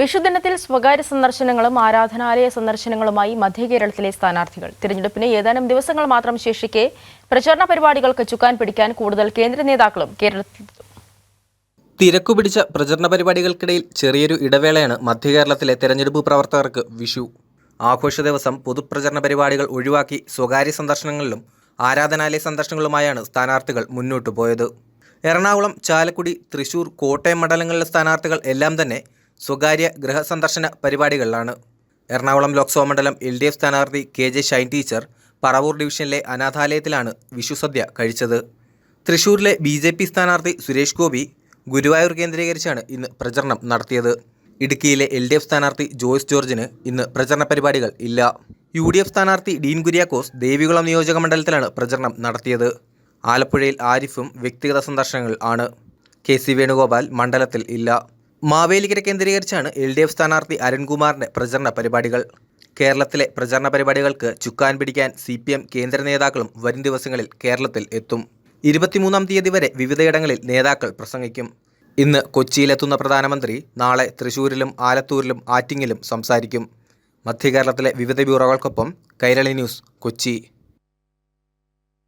വിഷുദിനത്തിൽ സ്വകാര്യ സന്ദർശനങ്ങളും ആരാധനാലയ സന്ദർശനങ്ങളുമായി മധ്യകേരളത്തിലെ സ്ഥാനാർത്ഥികൾ. തിരഞ്ഞെടുപ്പിന് ഏതാനും ദിവസങ്ങൾ മാത്രം ശേഷിക്കെ പ്രചാരണ പരിപാടികൾക്ക് ചുക്കാൻ പിടിക്കാൻ കൂടുതൽ കേന്ദ്ര നേതാക്കളും കേരളത്തിൽ. തിരക്കുപിടിച്ച പ്രചരണ പരിപാടികൾക്കിടയിൽ ചെറിയൊരു ഇടവേളയാണ് മധ്യകേരളത്തിലെ തെരഞ്ഞെടുപ്പ് പ്രവർത്തകർക്ക് വിഷു. ആഘോഷ ദിവസം പൊതുപ്രചരണ പരിപാടികൾ ഒഴിവാക്കി സ്വകാര്യ സന്ദർശനങ്ങളിലും ആരാധനാലയ സന്ദർശനങ്ങളുമായാണ് സ്ഥാനാർത്ഥികൾ മുന്നോട്ടു പോയത്. എറണാകുളം, ചാലക്കുടി, തൃശൂർ, കോട്ടയം മണ്ഡലങ്ങളിലെ സ്ഥാനാർത്ഥികൾ എല്ലാം തന്നെ സ്വകാര്യ ഗൃഹ സന്ദർശന പരിപാടികളിലാണ്. എറണാകുളം ലോക്സഭാ മണ്ഡലം LDF സ്ഥാനാർത്ഥി KJ ഷൈൻ ടീച്ചർ പറവൂർ ഡിവിഷനിലെ അനാഥാലയത്തിലാണ് വിഷുസദ്യ കഴിച്ചത്. തൃശൂരിലെ BJP സ്ഥാനാർത്ഥി സുരേഷ് ഗോപി ഗുരുവായൂർ കേന്ദ്രീകരിച്ചാണ് ഇന്ന് പ്രചരണം നടത്തിയത്. ഇടുക്കിയിലെ LDF സ്ഥാനാർത്ഥി ജോയ്സ് ജോർജിന് ഇന്ന് പ്രചരണ പരിപാടികൾ ഇല്ല. UDF സ്ഥാനാർത്ഥി ഡീൻ കുര്യാക്കോസ് ദേവികുളം നിയോജക മണ്ഡലത്തിലാണ് പ്രചരണം നടത്തിയത്. ആലപ്പുഴയിൽ ആരിഫും വ്യക്തിഗത സന്ദർശനങ്ങൾ ആണ്. KC വേണുഗോപാൽ മണ്ഡലത്തിൽ ഇല്ല. മാവേലിക്കര കേന്ദ്രീകരിച്ചാണ് LDF സ്ഥാനാർത്ഥി അരുൺകുമാറിൻ്റെ പ്രചരണ പരിപാടികൾ. കേരളത്തിലെ പ്രചരണ പരിപാടികൾക്ക് ചുക്കാൻ പിടിക്കാൻ CPM കേന്ദ്ര നേതാക്കളും വരും ദിവസങ്ങളിൽ കേരളത്തിൽ എത്തും. 23-ാം തീയതി വരെ വിവിധയിടങ്ങളിൽ നേതാക്കൾ പ്രസംഗിക്കും. ഇന്ന് കൊച്ചിയിലെത്തുന്ന പ്രധാനമന്ത്രി നാളെ തൃശൂരിലും ആലത്തൂരിലും ആറ്റിങ്ങലും സംസാരിക്കും. മധ്യകേരളത്തിലെ വിവിധ ബ്യൂറോകൾക്കൊപ്പം കൈരളി ന്യൂസ്, കൊച്ചി.